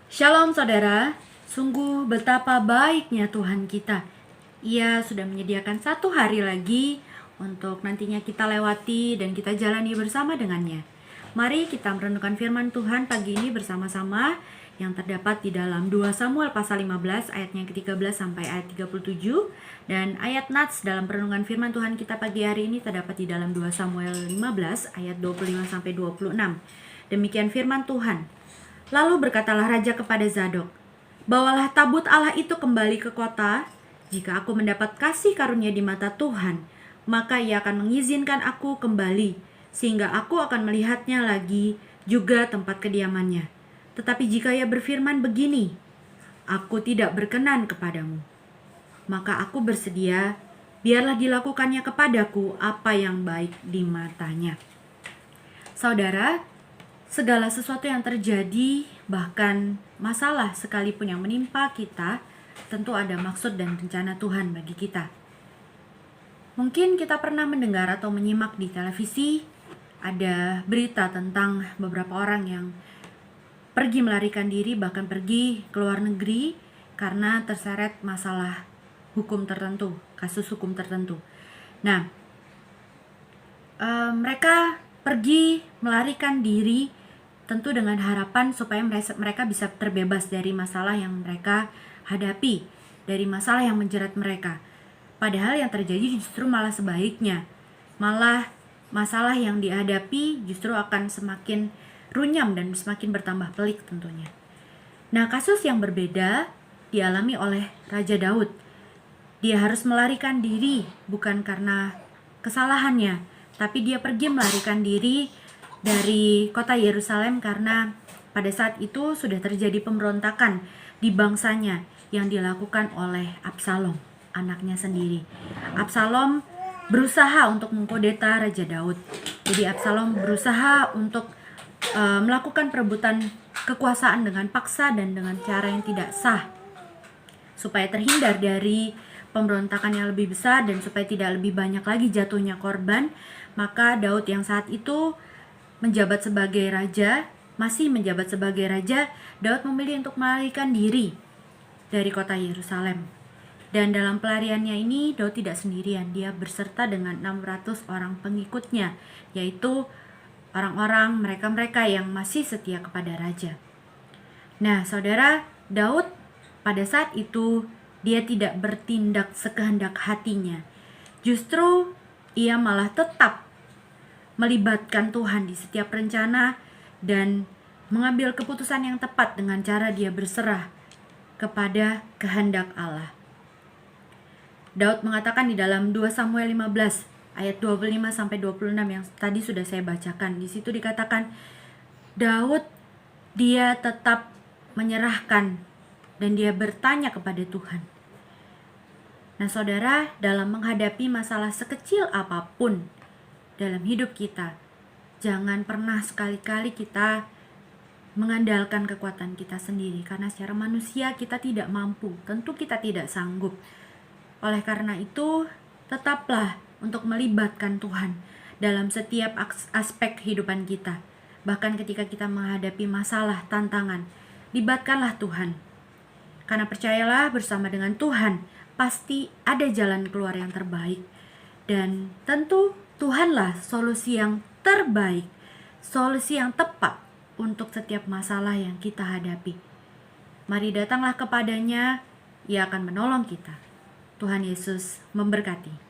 Shalom saudara, sungguh betapa baiknya Tuhan kita. Ia sudah menyediakan satu hari lagi untuk nantinya kita lewati dan kita jalani bersama dengannya. Mari kita merenungkan firman Tuhan pagi ini bersama-sama yang terdapat di dalam 2 Samuel pasal 15 ayatnya ke-13 sampai ayat 37. Dan ayat nats dalam perenungan firman Tuhan kita pagi hari ini terdapat di dalam 2 Samuel 15 ayat 25 sampai 26. Demikian firman Tuhan. Lalu berkatalah raja kepada Zadok, "Bawalah tabut Allah itu kembali ke kota. Jika aku mendapat kasih karunia di mata Tuhan, maka ia akan mengizinkan aku kembali, sehingga aku akan melihatnya lagi, juga tempat kediamannya. Tetapi jika ia berfirman begini, aku tidak berkenan kepadamu, maka aku bersedia, biarlah dilakukannya kepadaku apa yang baik di matanya." Saudara, segala sesuatu yang terjadi, bahkan masalah sekalipun yang menimpa kita, tentu ada maksud dan rencana Tuhan bagi kita. Mungkin kita pernah mendengar atau menyimak di televisi, ada berita tentang beberapa orang yang pergi melarikan diri, bahkan pergi ke luar negeri karena terseret masalah hukum tertentu, kasus hukum tertentu. Nah, mereka pergi melarikan diri tentu dengan harapan supaya mereka bisa terbebas dari masalah yang mereka hadapi, dari masalah yang menjerat mereka. Padahal yang terjadi justru malah sebaliknya. Malah masalah yang dihadapi justru akan semakin runyam dan semakin bertambah pelik tentunya. Nah, kasus yang berbeda dialami oleh Raja Daud. Dia harus melarikan diri bukan karena kesalahannya, tapi dia pergi melarikan diri dari kota Yerusalem karena pada saat itu sudah terjadi pemberontakan di bangsanya yang dilakukan oleh Absalom, anaknya sendiri. Absalom berusaha untuk mengkudeta Raja Daud. Jadi Absalom berusaha untuk melakukan perebutan kekuasaan dengan paksa dan dengan cara yang tidak sah, supaya terhindar dari pemberontakan yang lebih besar dan supaya tidak lebih banyak lagi jatuhnya korban. Maka Daud yang saat itu menjabat sebagai raja, masih menjabat sebagai raja, Daud memilih untuk melarikan diri dari kota Yerusalem. Dan dalam pelariannya ini Daud tidak sendirian, dia berserta dengan 600 orang pengikutnya, yaitu orang-orang mereka-mereka yang masih setia kepada raja. Nah, saudara, Daud pada saat itu dia tidak bertindak sekehendak hatinya. Justru ia malah tetap melibatkan Tuhan di setiap rencana dan mengambil keputusan yang tepat dengan cara dia berserah kepada kehendak Allah. Daud mengatakan di dalam 2 Samuel 15 ayat 25 sampai 26 yang tadi sudah saya bacakan. Di situ dikatakan Daud dia tetap menyerahkan dan dia bertanya kepada Tuhan. Nah, saudara, dalam menghadapi masalah sekecil apapun dalam hidup kita, jangan pernah sekali-kali kita mengandalkan kekuatan kita sendiri, karena secara manusia kita tidak mampu, tentu kita tidak sanggup. Oleh karena itu, tetaplah untuk melibatkan Tuhan dalam setiap aspek kehidupan kita. Bahkan ketika kita menghadapi masalah, tantangan, libatkanlah Tuhan. Karena percayalah, bersama dengan Tuhan pasti ada jalan keluar yang terbaik. Dan tentu Tuhanlah solusi yang terbaik, solusi yang tepat untuk setiap masalah yang kita hadapi. Mari datanglah kepadanya, Ia akan menolong kita. Tuhan Yesus memberkati.